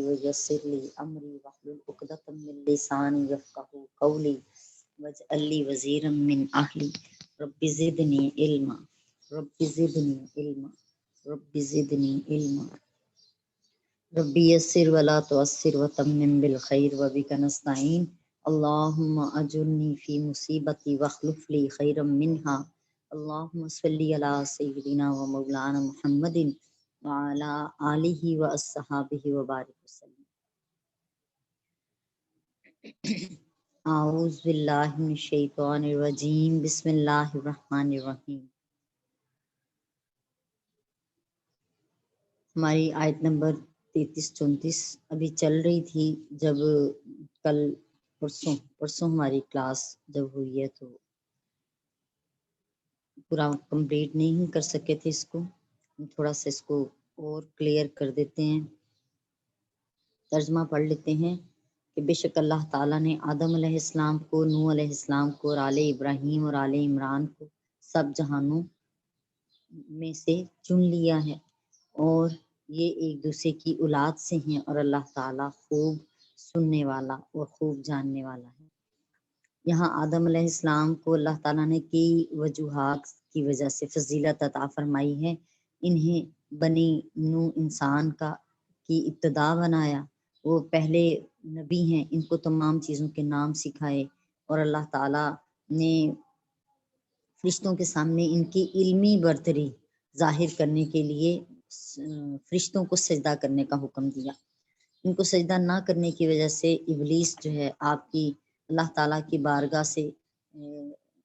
ويسر لي أمري واحلل عقدة من لساني يفقهوا قولي واجعل لي وزيرا من أهلي رب زدني علما رب زدني علما رب زدني علما رب يسر ولا تعسر وتمم بالخير وبك نستعين اللهم أجرني في مصيبتي واخلف لي خيرا منها اللهم صل على سيدنا ومولانا محمد وعلى آلہ وأصحابہ وبارک وسلم۔ اعوذ باللہ من الشیطان الرجیم بسم اللہ الرحمن الرحیم۔ ہماری آیت نمبر 33-34 ابھی چل رہی تھی جب کل پرسوں ہماری کلاس جب ہوئی ہے تو پورا کمپلیٹ نہیں کر سکے تھے اس کو، تھوڑا سا اس کو اور کلیئر کر دیتے ہیں۔ ترجمہ پڑھ لیتے ہیں کہ بے شک اللہ تعالیٰ نے آدم علیہ السلام کو، نوح علیہ السلام کو اور آل ابراہیم اور آل عمران کو سب جہانوں میں سے چن لیا ہے اور یہ ایک دوسرے کی اولاد سے ہیں اور اللہ تعالیٰ خوب سننے والا اور خوب جاننے والا ہے۔ یہاں آدم علیہ السلام کو اللہ تعالیٰ نے کئی وجوہات کی وجہ سے فضیلت عطا فرمائی ہے۔ انہیں بنی نوح انسان کی ابتدا بنایا، وہ پہلے نبی ہیں، ان کو تمام چیزوں کے نام سکھائے اور اللہ تعالیٰ نے فرشتوں کے سامنے ان کی علمی برتری ظاہر کرنے کے لیے فرشتوں کو سجدہ کرنے کا حکم دیا۔ ان کو سجدہ نہ کرنے کی وجہ سے ابلیس جو ہے آپ کی اللہ تعالیٰ کی بارگاہ سے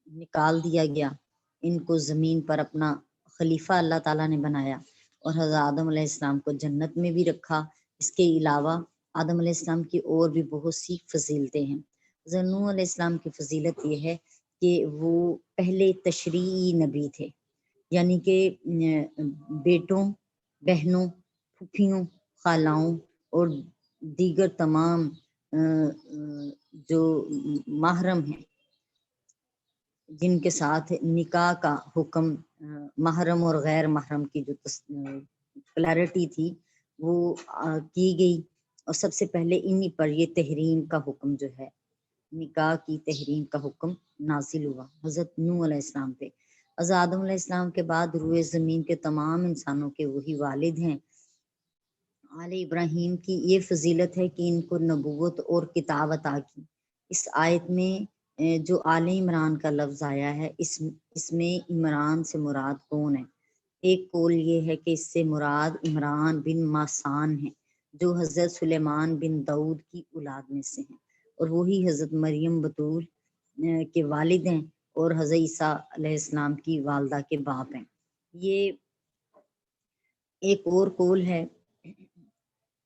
نکال دیا گیا۔ ان کو زمین پر اپنا خلیفہ اللہ تعالیٰ نے بنایا اور حضرت آدم علیہ السلام کو جنت میں بھی رکھا۔ اس کے علاوہ آدم علیہ السلام کی اور بھی بہت سی فضیلتیں ہیں۔ حضرت نوح علیہ السلام کی فضیلت یہ ہے کہ وہ پہلے تشریعی نبی تھے، یعنی کہ بیٹوں، بہنوں، پھوپھیوں، خالاؤں اور دیگر تمام جو محرم ہیں جن کے ساتھ نکاح کا حکم، محرم اور غیر محرم کی جو کلیرٹی تھی وہ کی گئی، اور سب سے پہلے انہی پر یہ تحریم کا حکم جو ہے، نکاح کی تحریم کا حکم نازل ہوا حضرت نوح علیہ السلام پہ۔ حضرت آدم علیہ السلام کے بعد روئے زمین کے تمام انسانوں کے وہی والد ہیں۔ آل ابراہیم کی یہ فضیلت ہے کہ ان کو نبوت اور کتاب عطا کی۔ اس آیت میں جو آل عمران کا لفظ آیا ہے، اس میں عمران سے مراد کون ہے؟ ایک قول یہ ہے کہ اس سے مراد عمران بن ماسان ہیں جو حضرت سلیمان بن داؤد کی اولاد میں سے ہیں، اور وہی حضرت مریم بطول کے والد ہیں اور حضرت عیسیٰ علیہ السلام کی والدہ کے باپ ہیں۔ یہ ایک اور قول ہے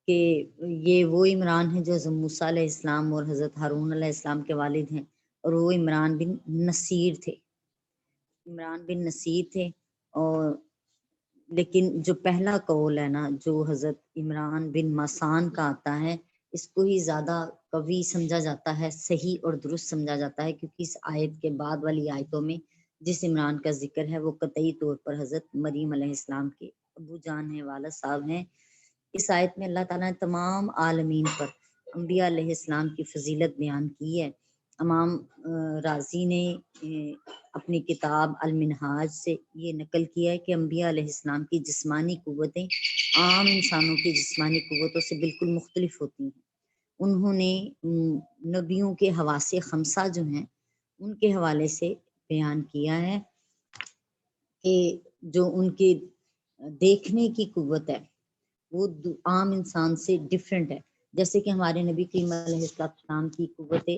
کہ یہ وہ عمران ہیں جو حضرت موسیٰ علیہ السلام اور حضرت ہارون علیہ السلام کے والد ہیں، اور وہ عمران بن نصیر تھے۔ اور لیکن جو پہلا قول ہے نا، جو حضرت عمران بن مسان کا آتا ہے، اس کو ہی زیادہ قوی سمجھا جاتا ہے، صحیح اور درست سمجھا جاتا ہے، کیونکہ اس آیت کے بعد والی آیتوں میں جس عمران کا ذکر ہے وہ قطعی طور پر حضرت مریم علیہ السلام کے ابو جان ہیں، والد صاحب ہیں۔ اس آیت میں اللہ تعالیٰ نے تمام عالمین پر انبیاء علیہ السلام کی فضیلت بیان کی ہے۔ امام رازی نے اپنی کتاب المنہاج سے یہ نقل کیا ہے کہ انبیاء علیہ السلام کی جسمانی قوتیں عام انسانوں کی جسمانی قوتوں سے بالکل مختلف ہوتی ہیں۔ انہوں نے نبیوں کے حواس خمسہ جو ہیں ان کے حوالے سے بیان کیا ہے کہ جو ان کے دیکھنے کی قوت ہے وہ عام انسان سے ڈیفرنٹ ہے۔ جیسے کہ ہمارے نبی کریم علیہ السلام کی قوت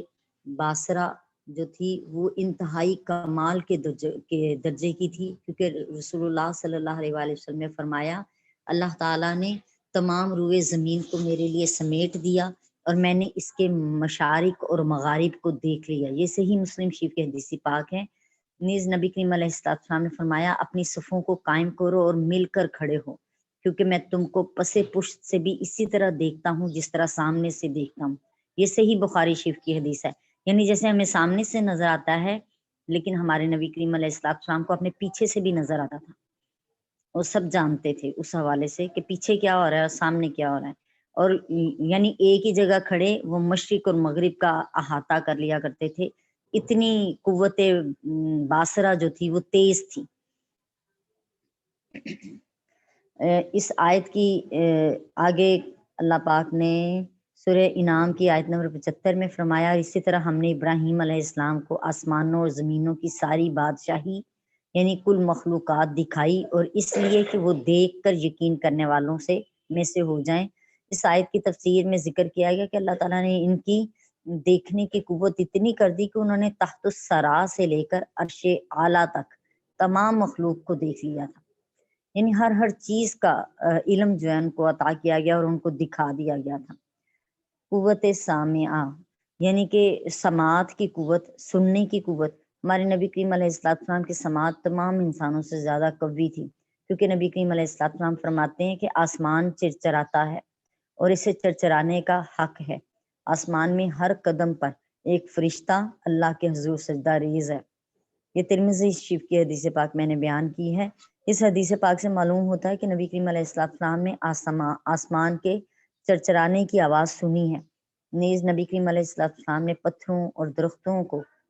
باصرہ جو تھی وہ انتہائی کمال کے درجے کی تھی، کیونکہ رسول اللہ صلی اللہ علیہ وآلہ وسلم نے فرمایا اللہ تعالیٰ نے تمام روئے زمین کو میرے لیے سمیٹ دیا اور میں نے اس کے مشارق اور مغارب کو دیکھ لیا۔ یہ صحیح مسلم شریف کی حدیث پاک ہے۔ نیز نبی کریم علیہ السلام نے فرمایا اپنی صفوں کو قائم کرو اور مل کر کھڑے ہو، کیونکہ میں تم کو پس پشت سے بھی اسی طرح دیکھتا ہوں جس طرح سامنے سے دیکھتا ہوں۔ یہ صحیح بخاری شریف کی حدیث ہے۔ یعنی جیسے ہمیں سامنے سے نظر آتا ہے، لیکن ہمارے نبی کریم علیہ السلام کو اپنے پیچھے سے بھی نظر آتا تھا، وہ سب جانتے تھے اس حوالے سے کہ پیچھے کیا ہو رہا ہے اور سامنے کیا ہو رہا ہے۔ اور یعنی ایک ہی جگہ کھڑے وہ مشرق اور مغرب کا احاطہ کر لیا کرتے تھے، اتنی قوت باصرہ جو تھی وہ تیز تھی۔ اس آیت کی آگے اللہ پاک نے سورہ انعام کی آیت نمبر 75 میں فرمایا، اسی طرح ہم نے ابراہیم علیہ السلام کو آسمانوں اور زمینوں کی ساری بادشاہی یعنی کل مخلوقات دکھائی، اور اس لیے کہ وہ دیکھ کر یقین کرنے والوں میں سے ہو جائیں۔ اس آیت کی تفسیر میں ذکر کیا گیا کہ اللہ تعالیٰ نے ان کی دیکھنے کی قوت اتنی کر دی کہ انہوں نے تحت الثری سے لے کر عرش اعلیٰ تک تمام مخلوق کو دیکھ لیا تھا، یعنی ہر چیز کا علم جو ہے ان کو عطا کیا گیا اور ان کو دکھا دیا گیا تھا۔ قوت سامعہ یعنی کہ سماعت کی قوت، سننے کی قوت، ہمارے نبی کریم علیہ السلام کی سماعت تمام انسانوں سے زیادہ قوی تھی، کیونکہ نبی کریم علیہ السلام فرماتے ہیں کہ آسمان چرچراتا ہے اور اسے چرچرانے کا حق ہے، آسمان میں ہر قدم پر ایک فرشتہ اللہ کے حضور سجدہ ریز ہے۔ یہ ترمذی شریف کی حدیث پاک میں نے بیان کی ہے۔ اس حدیث پاک سے معلوم ہوتا ہے کہ نبی کریم علیہ السلام نے آسمان کے چرچرانے کی آواز سنی ہے، نیز نبی کریم علیہ السلام نے پتھروں اور درختوں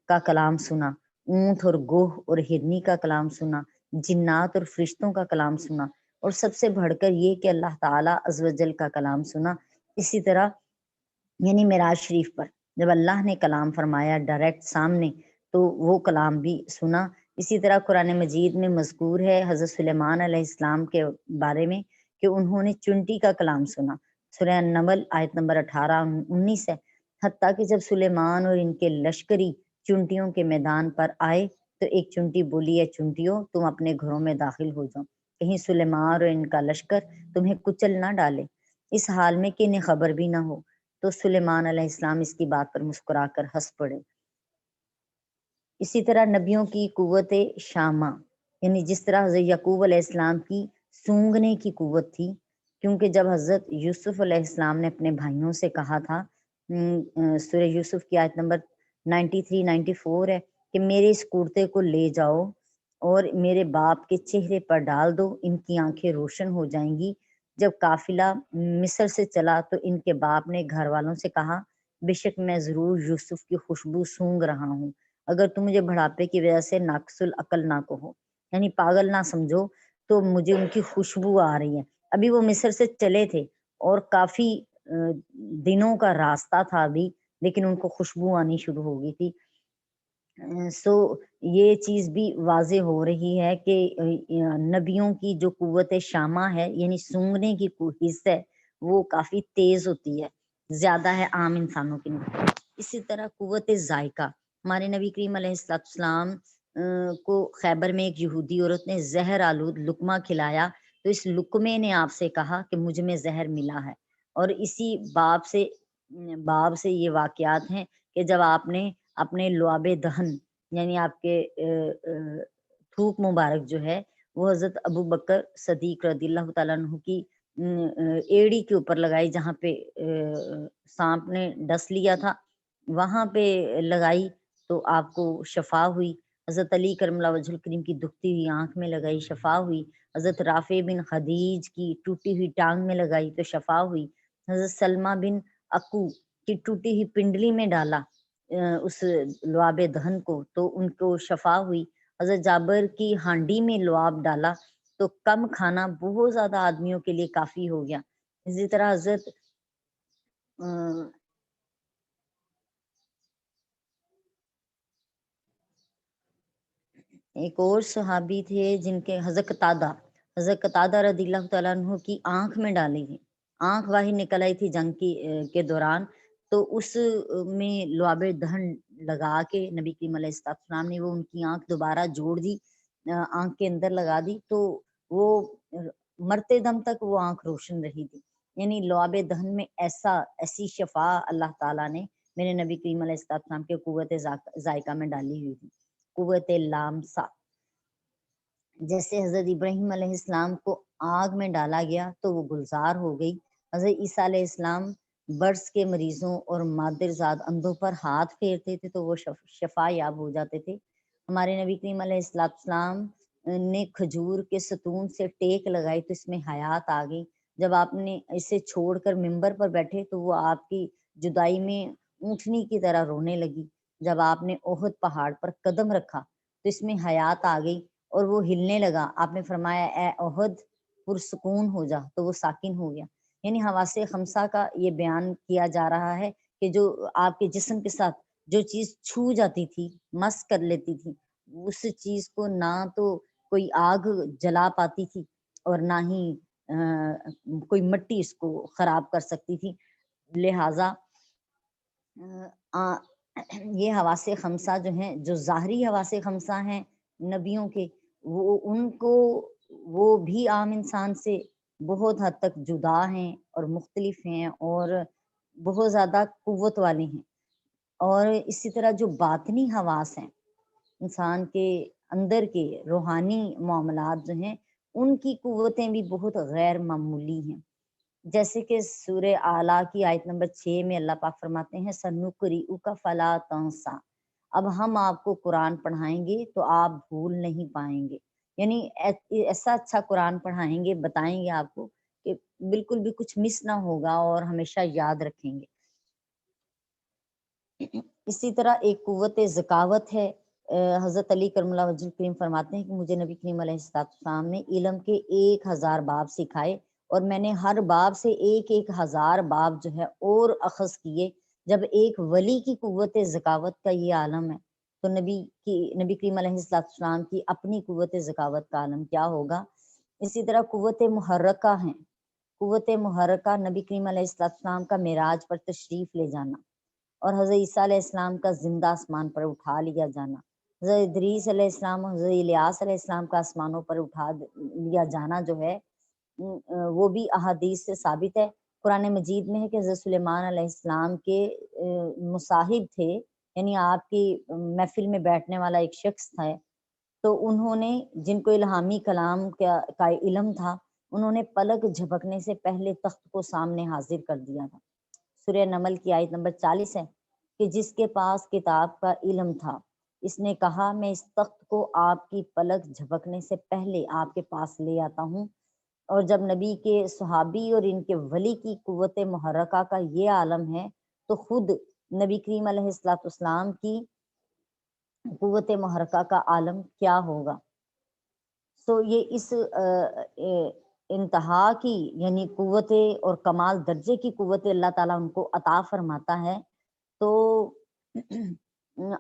کا کلام سنا، اونٹ اور گوہ اور ہرنی کا کلام سنا، جنات اور فرشتوں کا کلام سنا، اور سب سے بڑھ کر یہ کہ اللہ تعالیٰ عز و جل کا کلام سنا۔ اسی طرح یعنی معراج شریف پر جب اللہ نے کلام فرمایا ڈائریکٹ سامنے، تو وہ کلام بھی سنا۔ اسی طرح قرآن مجید میں مذکور ہے حضرت سلیمان علیہ السلام کے بارے میں کہ انہوں نے چنٹی کا کلام سنا، سورہ النمل آیت نمبر 18-19 ہے۔ حتیٰ کہ جب سلیمان اور ان کے لشکری چنٹیوں کے میدان پر آئے تو ایک چنٹی بولی، ہے چنٹیوں تم اپنے گھروں میں داخل ہو جاؤ، کہیں سلیمان اور ان کا لشکر تمہیں کچل نہ ڈالے، اس حال میں کہ انہیں خبر بھی نہ ہو۔ تو سلیمان علیہ السلام اس کی بات پر مسکرا کر ہنس پڑے۔ اسی طرح نبیوں کی قوت شامہ یعنی جس طرح حضرت یعقوب علیہ السلام کی سونگنے کی قوت تھی، کیونکہ جب حضرت یوسف علیہ السلام نے اپنے بھائیوں سے کہا تھا، سورہ یوسف کی آیت نمبر 93-94 ہے کہ میرے اس کرتے کو لے جاؤ اور میرے باپ کے چہرے پر ڈال دو، ان کی آنکھیں روشن ہو جائیں گی۔ جب قافلہ مصر سے چلا تو ان کے باپ نے گھر والوں سے کہا، بے شک میں ضرور یوسف کی خوشبو سونگ رہا ہوں، اگر تم مجھے بڑھاپے کی وجہ سے ناقص العقل نہ کہو، یعنی پاگل نہ سمجھو، تو مجھے ان کی خوشبو آ رہی ہے۔ ابھی وہ مصر سے چلے تھے اور کافی دنوں کا راستہ تھا ابھی، لیکن ان کو خوشبو آنی شروع ہو گئی تھی۔ سو یہ چیز بھی واضح ہو رہی ہے کہ نبیوں کی جو قوت شامہ ہے یعنی سونگنے کی حص ہے وہ کافی تیز ہوتی ہے، زیادہ ہے عام انسانوں کی نسبت۔ اسی طرح قوت ذائقہ، ہمارے نبی کریم علیہ السلام کو خیبر میں ایک یہودی عورت نے زہر آلود لقمہ کھلایا، تو اس لقمے نے آپ سے کہا کہ مجھ میں زہر ملا ہے، اور اسی باب سے یہ واقعات ہیں کہ جب آپ نے اپنے لعاب دہن یعنی آپ کے تھوک مبارک جو ہے وہ حضرت ابو بکر صدیق رضی اللہ تعالیٰ عنہ کی ایڑی کے اوپر لگائی، جہاں پہ سانپ نے ڈس لیا تھا وہاں پہ لگائی تو آپ کو شفا ہوئی۔ حضرت علی کرم اللہ وجہ الکریم کی دکھتی ہوئی آنکھ میں لگائی، شفا ہوئی۔ حضرت رافع بن خدیج کی ٹوٹی ہوئی ٹانگ میں لگائی تو شفا ہوئی۔ حضرت سلمہ بن اکو کی ٹوٹی ہوئی پنڈلی میں ڈالا اس لعاب دہن کو تو ان کو شفا ہوئی۔ حضرت جابر کی ہانڈی میں لعاب ڈالا تو کم کھانا بہت زیادہ آدمیوں کے لیے کافی ہو گیا۔ اسی طرح حضرت ایک اور صحابی تھے جن کے حضرت قتادہ رضی اللہ تعالیٰ عنہ کی آنکھ میں ڈالی تھی، آنکھ باہر نکل آئی تھی جنگ کے دوران، تو اس میں لعاب دہن لگا کے نبی کریم علیہ السلام نے وہ ان کی آنکھ دوبارہ جوڑ دی، آنکھ کے اندر لگا دی، تو وہ مرتے دم تک وہ آنکھ روشن رہی تھی۔ یعنی لعاب دہن میں ایسی شفا اللہ تعالیٰ نے میرے نبی کریم علیہ السلام کے قوت ذائقہ میں ڈالی ہوئی تھی۔ قوت لامسا، جیسے حضرت ابراہیم علیہ السلام کو آگ میں ڈالا گیا تو وہ گلزار ہو گئی، حضرت عیسیٰ علیہ السلام برس کے مریضوں اور مادرزاد اندھوں پر ہاتھ پھیرتے تھے تو وہ شفا یاب ہو جاتے تھے۔ ہمارے نبی کریم علیہ السلام نے کھجور کے ستون سے ٹیک لگائی تو اس میں حیات آ گئی۔ جب آپ نے اسے چھوڑ کر ممبر پر بیٹھے تو وہ آپ کی جدائی میں اونٹنی کی طرح رونے لگی۔ جب آپ نے احد پہاڑ پر قدم رکھا تو اس میں حیات آ گئی اور وہ ہلنے لگا۔ آپ نے فرمایا اے احد پرسکون ہو جا، تو وہ ساکن ہو گیا۔ یعنی حواس خمسہ کا یہ بیان کیا جا رہا ہے کہ جو آپ کے جسم کے ساتھ جو چیز چھو جاتی تھی، مس کر لیتی تھی، اس چیز کو نہ تو کوئی آگ جلا پاتی تھی اور نہ ہی کوئی مٹی اس کو خراب کر سکتی تھی۔ لہٰذا یہ حواس خمسہ جو ہیں، جو ظاہری حواس خمسہ ہیں نبیوں کے، وہ ان کو وہ بھی عام انسان سے بہت حد تک جدا ہیں اور مختلف ہیں اور بہت زیادہ قوت والے ہیں۔ اور اسی طرح جو باطنی حواس ہیں، انسان کے اندر کے روحانی معاملات جو ہیں، ان کی قوتیں بھی بہت غیر معمولی ہیں۔ جیسے کہ سورہ اعلیٰ کی آیت نمبر 6 میں اللہ پاک فرماتے ہیں سَنُقْرِئُکَ فَلَا تَنْسَىٰ، اب ہم آپ کو قرآن پڑھائیں گے تو آپ بھول نہیں پائیں گے۔ یعنی ایسا اچھا قرآن پڑھائیں گے، بتائیں گے آپ کو کہ بالکل بھی کچھ مس نہ ہوگا اور ہمیشہ یاد رکھیں گے۔ اسی طرح ایک قوت ذکاوت ہے۔ حضرت علی کرم اللہ وجہ کریم فرماتے ہیں کہ مجھے نبی کریم علیہ السلام نے علم کے 1000 باب سکھائے اور میں نے ہر باب سے 1000 باب جو ہے اور اخذ کیے۔ جب ایک ولی کی قوت ذکاوت کا یہ عالم ہے تو نبی کریم علیہ السلام کی اپنی قوت ذکاوت کا عالم کیا ہوگا۔ اسی طرح قوت محرکہ ہیں۔ قوت محرکہ نبی کریم علیہ السلام کا معراج پر تشریف لے جانا اور حضرت عیسیٰ علیہ السلام کا زندہ آسمان پر اٹھا لیا جانا، حضرت ادریس علیہ السلام اور حضرت الیاس علیہ السلام کا آسمانوں پر اٹھا لیا جانا جو ہے وہ بھی احادیث سے ثابت ہے۔ قرآن مجید میں ہے کہ حضرت سلیمان علیہ السلام کے مصاحب تھے، یعنی آپ کی محفل میں بیٹھنے والا ایک شخص تھا، تو انہوں نے جن کو الہامی کلام کا علم تھا، انہوں نے پلک جھپکنے سے پہلے تخت کو سامنے حاضر کر دیا تھا۔ سورہ نمل کی آیت نمبر 40 ہے کہ جس کے پاس کتاب کا علم تھا اس نے کہا میں اس تخت کو آپ کی پلک جھپکنے سے پہلے آپ کے پاس لے آتا ہوں۔ اور جب نبی کے صحابی اور ان کے ولی کی قوت محرکہ کا یہ عالم ہے تو خود نبی کریم علیہ السلام کی قوت محرکہ کا عالم کیا ہوگا۔ سو یہ اس انتہا کی یعنی قوت اور کمال درجے کی قوت اللہ تعالیٰ ان کو عطا فرماتا ہے، تو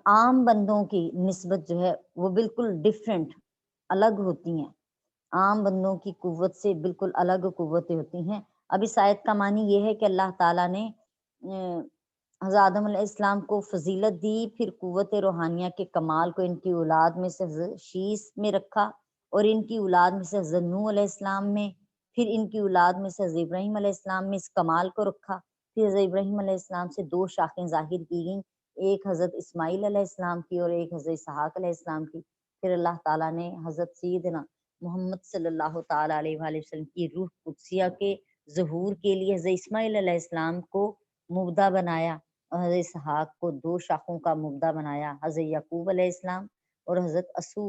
عام بندوں کی نسبت جو ہے وہ بالکل ڈفرینٹ الگ ہوتی ہیں، عام بندوں کی قوت سے بالکل الگ قوتیں ہوتی ہیں۔ اب اس آیت کا معنی یہ ہے کہ اللہ تعالیٰ نے حضرت آدم علیہ السلام کو فضیلت دی، پھر قوت روحانیہ کے کمال کو ان کی اولاد میں سے حضرت شیس میں رکھا اور ان کی اولاد میں سے حضرت نوح علیہ السلام میں، پھر ان کی اولاد میں سے حضرت ابراہیم علیہ السلام میں اس کمال کو رکھا۔ پھر حضرت ابراہیم علیہ السلام سے 2 شاخیں ظاہر کی گئیں، ایک حضرت اسماعیل علیہ السلام کی اور ایک حضرت اسحاق علیہ السلام کی۔ پھر اللہ تعالیٰ نے حضرت سیدنا محمد صلی اللہ تعالیٰ علیہ وآلہ وسلم کی روح قدسیہ کے ظہور کے لیے حضرت اسماعیل علیہ السلام کو مبدا بنایا اور حضرت اسحاق کو 2 شاخوں کا مبدا بنایا، حضرت یعقوب علیہ السلام اور حضرت اسو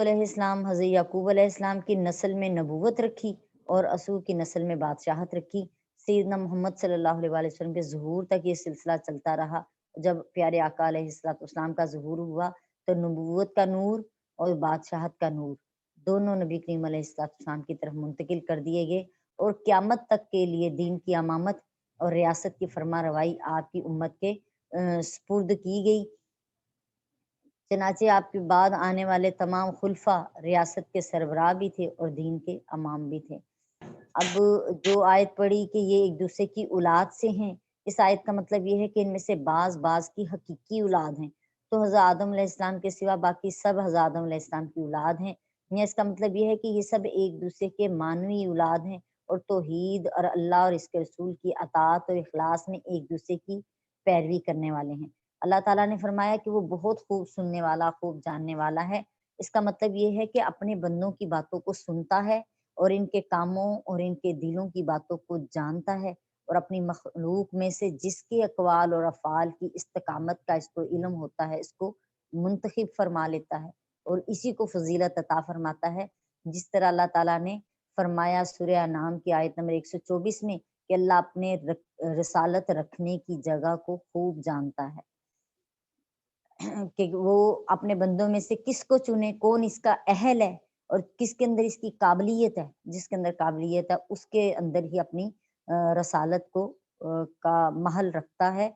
علیہ السلام۔ حضرت یعقوب علیہ السلام کی نسل میں نبوت رکھی اور اسو کی نسل میں بادشاہت رکھی۔ سیدنا محمد صلی اللہ علیہ وآلہ وسلم کے ظہور تک یہ سلسلہ چلتا رہا۔ جب پیارے آقا علیہ السلام کا ظہور ہوا تو نبوت کا نور اور بادشاہت کا نور دونوں نبی کریم علیہ السلام کی طرف منتقل کر دیے گئے اور قیامت تک کے لیے دین کی امامت اور ریاست کی فرما روائی آپ کی امت کے سپرد کی گئی۔ چنانچہ آپ کے بعد آنے والے تمام خلفاء ریاست کے سربراہ بھی تھے اور دین کے امام بھی تھے۔ اب جو آیت پڑھی کہ یہ ایک دوسرے کی اولاد سے ہیں، اس آیت کا مطلب یہ ہے کہ ان میں سے بعض کی حقیقی اولاد ہیں، تو حضرت آدم علیہ السلام کے سوا باقی سب حضرت آدم علیہ السلام کی اولاد ہیں۔ یا اس کا مطلب یہ ہے کہ یہ سب ایک دوسرے کے معنوی اولاد ہیں اور توحید اور اللہ اور اس کے رسول کی اطاعت اور اخلاص میں ایک دوسرے کی پیروی کرنے والے ہیں۔ اللہ تعالیٰ نے فرمایا کہ وہ بہت خوب سننے والا، خوب جاننے والا ہے۔ اس کا مطلب یہ ہے کہ اپنے بندوں کی باتوں کو سنتا ہے اور ان کے کاموں اور ان کے دلوں کی باتوں کو جانتا ہے اور اپنی مخلوق میں سے جس کے اقوال اور افعال کی استقامت کا اس کو علم ہوتا ہے اس کو منتخب فرما لیتا ہے اور اسی کو فضیلت عطا فرماتا ہے۔ جس طرح اللہ تعالیٰ نے فرمایا سورہ انعام کی آیت نمبر 124 میں کہ اللہ اپنے رسالت رکھنے کی جگہ کو خوب جانتا ہے کہ وہ اپنے بندوں میں سے کس کو چنے، کون اس کا اہل ہے اور کس کے اندر اس کی قابلیت ہے، جس کے اندر قابلیت ہے اس کے اندر ہی اپنی رسالت کو کا محل رکھتا ہے۔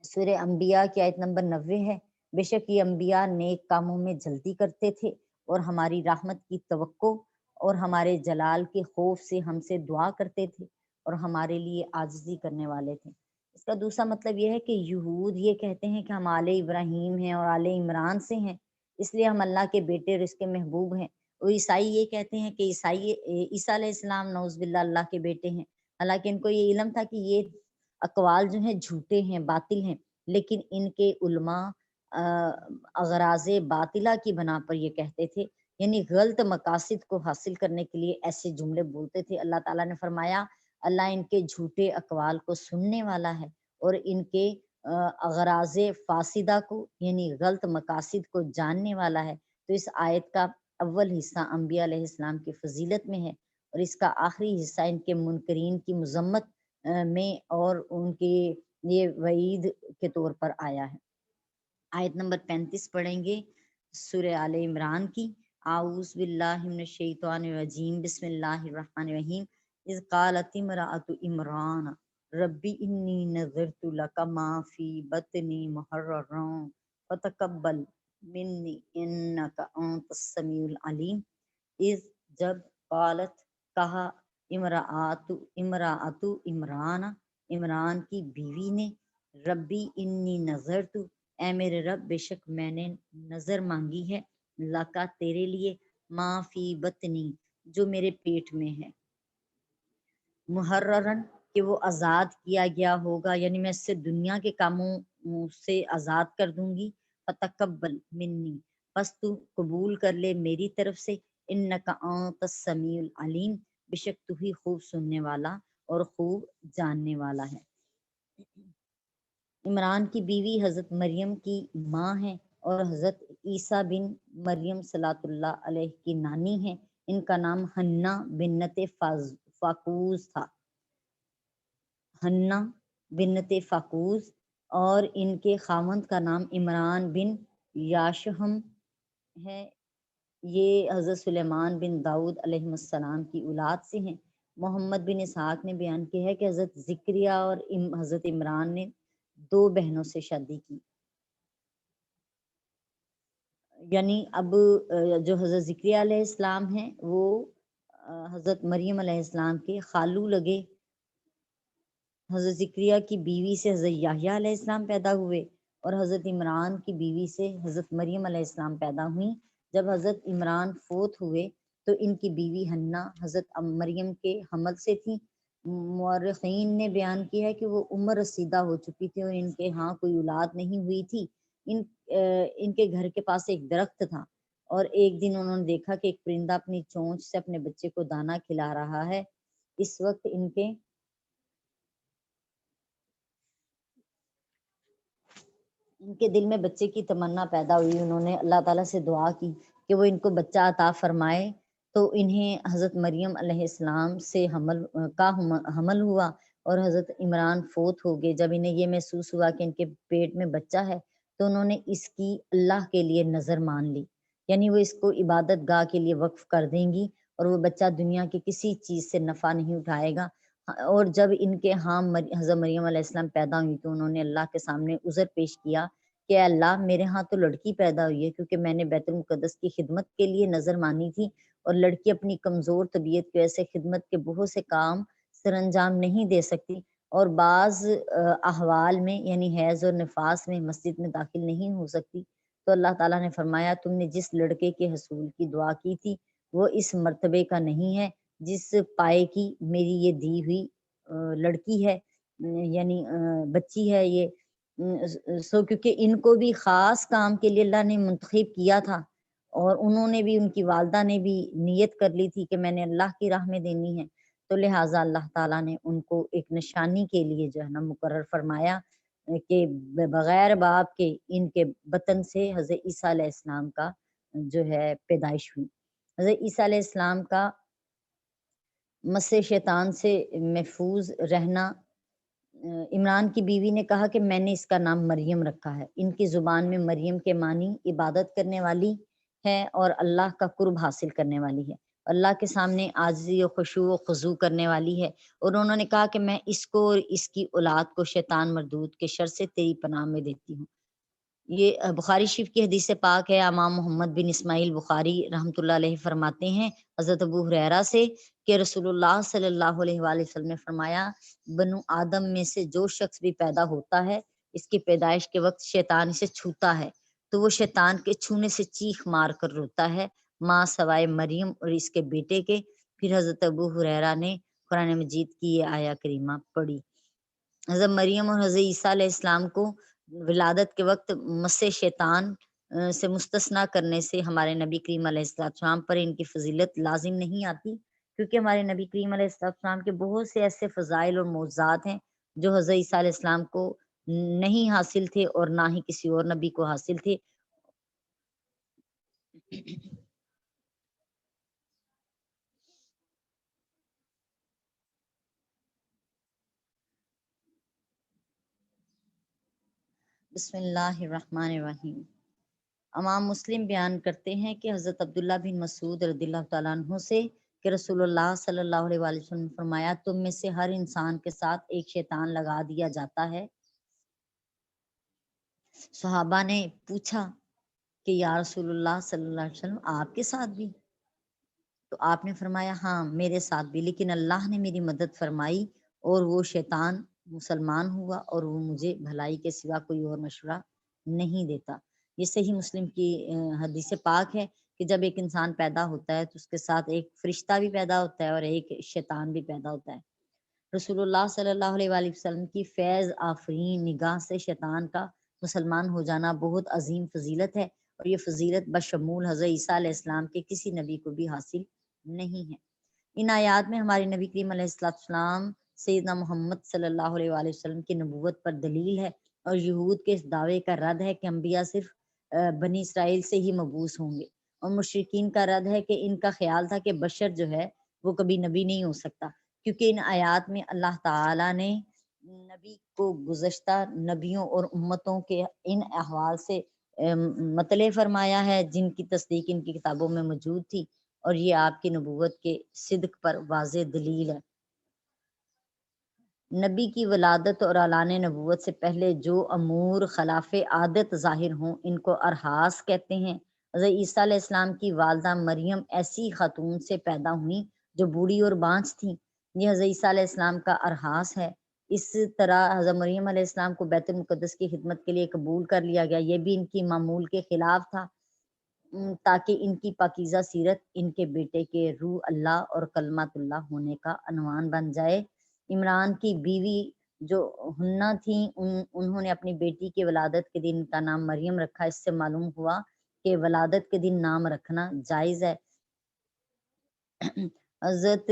سورہ انبیاء کی آیت نمبر 90 ہے، بے شک یہ انبیاء نیک کاموں میں جلدی کرتے تھے اور ہماری رحمت کی توقع اور ہمارے جلال کے خوف سے ہم سے دعا کرتے تھے اور ہمارے لیے عاجزی کرنے والے تھے۔ اس کا دوسرا مطلب یہ ہے کہ یہود یہ کہتے ہیں کہ ہم آل ابراہیم ہیں اور آل عمران سے ہیں، اس لیے ہم اللہ کے بیٹے اور اس کے محبوب ہیں۔ اور عیسائی یہ کہتے ہیں کہ عیسیٰ علیہ السلام نعوذ باللہ اللہ کے بیٹے ہیں، حالانکہ ان کو یہ علم تھا کہ یہ اقوال جو ہیں جھوٹے ہیں، باطل ہیں، لیکن ان کے علماء اغراض باطلہ کی بنا پر یہ کہتے تھے، یعنی غلط مقاصد کو حاصل کرنے کے لیے ایسے جملے بولتے تھے۔ اللہ تعالیٰ نے فرمایا اللہ ان کے جھوٹے اقوال کو سننے والا ہے اور ان کے اغراض فاسدہ کو یعنی غلط مقاصد کو جاننے والا ہے۔ تو اس آیت کا اول حصہ انبیاء علیہ السلام کی فضیلت میں ہے اور اس کا آخری حصہ ان کے منکرین کی مذمت میں اور ان کے یہ وعید کے طور پر آیا ہے۔ آیت نمبر 35 پڑھیں گے سورہ آل عمران کی۔ اعوذ باللہ من الشیطان الرجیم، بسم اللہ الرحمن الرحیم۔ اذ قالت امرأۃ عمران ربی انی نذرت لک ما فی بطنی محررا فتقبل منی انک انت السمیع العلیم۔ اذ جب قالت کہا امرأۃ عمران عمران کی بیوی نے ربی انی نذرت اے میرے رب بے شک میں نے نظر مانگی ہے لکا تیرے لیے ما فی بطنی جو میرے پیٹ میں ہے، محررن کہ وہ آزاد کیا گیا ہوگا، یعنی میں اس سے دنیا کے کاموں سے آزاد کر دوں گی۔ فتقبل منی پس تو قبول کر لے میری طرف سے، انک انت السمیع العلیم بے شک تو ہی خوب سننے والا اور خوب جاننے والا ہے۔ عمران کی بیوی حضرت مریم کی ماں ہیں اور حضرت عیسیٰ بن مریم صلاۃ اللہ علیہ کی نانی ہیں۔ ان کا نام حنہ بنت فاقوز تھا، حنہ بنت فاقوز، اور ان کے خاوند کا نام عمران بن یاشہم ہے۔ یہ حضرت سلیمان بن داؤد علیہ السلام کی اولاد سے ہیں۔ محمد بن اسحاق نے بیان کیا ہے کہ حضرت ذکریہ اور حضرت عمران نے 2 بہنوں سے شادی کی، یعنی اب جو حضرت ذکریہ علیہ السلام ہیں وہ حضرت مریم علیہ السلام کے خالو لگے۔ حضرت ذکریہ کی بیوی سے حضرت یحییٰ علیہ السلام پیدا ہوئے اور حضرت عمران کی بیوی سے حضرت مریم علیہ السلام پیدا ہوئیں۔ جب حضرت عمران فوت ہوئے تو ان کی بیوی حنہ حضرت مریم کے حمل سے تھی۔ مورخین نے بیان کیا ہے کہ وہ عمر رسیدہ ہو چکی تھی اور ان کے ہاں کوئی اولاد نہیں ہوئی تھی۔ ان کے گھر کے پاس ایک درخت تھا اور ایک دن انہوں نے دیکھا کہ ایک پرندہ اپنی چونچ سے اپنے بچے کو دانا کھلا رہا ہے۔ اس وقت ان کے دل میں بچے کی تمنا پیدا ہوئی۔ انہوں نے اللہ تعالیٰ سے دعا کی کہ وہ ان کو بچہ عطا فرمائے، تو انہیں حضرت مریم علیہ السلام سے حمل ہوا اور حضرت عمران فوت ہو گئے۔ جب انہیں یہ محسوس ہوا کہ ان کے پیٹ میں بچہ ہے تو انہوں نے اس کی اللہ کے لیے نظر مان لی، یعنی وہ اس کو عبادت گاہ کے لیے وقف کر دیں گی اور وہ بچہ دنیا کی کسی چیز سے نفع نہیں اٹھائے گا۔ اور جب ان کے ہاں حضرت مریم علیہ السلام پیدا ہوئی تو انہوں نے اللہ کے سامنے عذر پیش کیا کہ اللہ میرے ہاں تو لڑکی پیدا ہوئی ہے کیونکہ میں نے بیت المقدس کی خدمت کے لیے نظر مانی تھی، اور لڑکی اپنی کمزور طبیعت کی وجہ سے خدمت کے بہت سے کام سر انجام نہیں دے سکتی اور بعض احوال میں یعنی حیض اور نفاس میں مسجد میں داخل نہیں ہو سکتی۔ تو اللہ تعالیٰ نے فرمایا تم نے جس لڑکے کے حصول کی دعا کی تھی وہ اس مرتبے کا نہیں ہے جس پائے کی میری یہ دی ہوئی لڑکی ہے، یعنی بچی ہے یہ۔ کیونکہ ان کو بھی خاص کام کے لیے اللہ نے منتخب کیا تھا اور انہوں نے بھی، ان کی والدہ نے بھی نیت کر لی تھی کہ میں نے اللہ کی راہ میں دینی ہے، تو لہٰذا اللہ تعالیٰ نے ان کو ایک نشانی کے لیے جو ہے نا مقرر فرمایا کہ بغیر باپ کے ان کے بطن سے حضرت عیسیٰ علیہ السلام کا جو ہے پیدائش ہوئی۔ حضرت عیسیٰ علیہ السلام کا مس شیطان سے محفوظ رہنا۔ عمران کی بیوی نے کہا کہ میں نے اس کا نام مریم رکھا ہے۔ ان کی زبان میں مریم کے معنی عبادت کرنے والی ہے اور اللہ کا قرب حاصل کرنے والی ہے، اللہ کے سامنے عاجزی و خشوع و خضوع کرنے والی ہے۔ اور انہوں نے کہا کہ میں اس کو اور اس کی اولاد کو شیطان مردود کے شر سے تیری پناہ میں دیتی ہوں۔ یہ بخاری شریف کی حدیث پاک ہے۔ امام محمد بن اسماعیل بخاری رحمۃ اللہ علیہ فرماتے ہیں حضرت ابو ہریرہ سے کہ رسول اللہ صلی اللہ علیہ وآلہ وسلم نے فرمایا، بنو آدم میں سے جو شخص بھی پیدا ہوتا ہے، اس کی پیدائش کے وقت شیطان اسے چھوتا ہے تو وہ شیطان کے چھونے سے چیخ مار کر روتا ہے، ماں سوائے مریم اور اس کے بیٹے کے۔ پھر حضرت ابو ہریرہ نے قرآن مجید کی یہ آیہ کریمہ پڑھی۔ حضرت مریم اور حضرت عیسیٰ علیہ السلام کو ولادت کے وقت مس شیطان سے مستثنا کرنے سے ہمارے نبی کریم علیہ السلام پر ان کی فضیلت لازم نہیں آتی، کیونکہ ہمارے نبی کریم علیہ السلام کے بہت سے ایسے فضائل اور معجزات ہیں جو حضرت عیسیٰ علیہ السلام کو نہیں حاصل تھے اور نہ ہی کسی اور نبی کو حاصل تھے۔ بسم اللہ الرحمن الرحیم۔ امام مسلم بیان کرتے ہیں کہ حضرت عبداللہ بن مسعود رضی اللہ تعالیٰ عنہ سے کہ رسول اللہ صلی اللہ علیہ وآلہ وسلم نے فرمایا، تم میں سے ہر انسان کے ساتھ ایک شیطان لگا دیا جاتا ہے۔ صحابہ نے پوچھا کہ یا رسول اللہ صلی اللہ علیہ وسلم آپ کے ساتھ بھی؟ تو آپ نے فرمایا ہاں میرے ساتھ بھی، لیکن اللہ نے میری مدد فرمائی اور وہ شیطان مسلمان ہوا اور وہ مجھے بھلائی کے سوا کوئی اور مشورہ نہیں دیتا۔ یہ صحیح مسلم کی حدیث پاک ہے کہ جب ایک انسان پیدا ہوتا ہے تو اس کے ساتھ ایک فرشتہ بھی پیدا ہوتا ہے اور ایک شیطان بھی پیدا ہوتا ہے۔ رسول اللہ صلی اللہ علیہ وآلہ وسلم کی فیض آفرین نگاہ سے شیطان کا مسلمان ہو جانا بہت عظیم فضیلت ہے، اور یہ فضیلت بشمول حضرت عیسیٰ علیہ السلام کے کسی نبی کو بھی حاصل نہیں ہے۔ ان آیات میں ہمارے نبی کریم علیہ السلام سیدنا محمد صلی اللہ علیہ وآلہ وسلم کی نبوت پر دلیل ہے، اور یہود کے اس دعوے کا رد ہے کہ انبیاء صرف بنی اسرائیل سے ہی مبعوث ہوں گے، اور مشرکین کا رد ہے کہ ان کا خیال تھا کہ بشر جو ہے وہ کبھی نبی نہیں ہو سکتا، کیونکہ ان آیات میں اللہ تعالیٰ نے نبی کو گزشتہ نبیوں اور امتوں کے ان احوال سے مطلع فرمایا ہے جن کی تصدیق ان کی کتابوں میں موجود تھی، اور یہ آپ کی نبوت کے صدق پر واضح دلیل ہے۔ نبی کی ولادت اور اعلان نبوت سے پہلے جو امور خلاف عادت ظاہر ہوں ان کو ارحاس کہتے ہیں۔ حضرت عیسیٰ علیہ السلام کی والدہ مریم ایسی خاتون سے پیدا ہوئیں جو بوڑھی اور بانجھ تھیں، یہ حضرت عیسیٰ علیہ السلام کا ارحاس ہے۔ اس طرح حضرت مریم علیہ السلام کو بیت المقدس کی خدمت کے لیے قبول کر لیا گیا، یہ بھی ان کی معمول کے خلاف تھا، تاکہ ان کی پاکیزہ سیرت ان کے بیٹے کے روح اللہ اور کلمت اللہ ہونے کا عنوان بن جائے۔ عمران کی بیوی جو ہنہ تھیں انہوں نے اپنی بیٹی کی ولادت کے دن کا نام مریم رکھا۔ اس سے معلوم ہوا کہ ولادت کے دن نام رکھنا جائز ہے۔ حضرت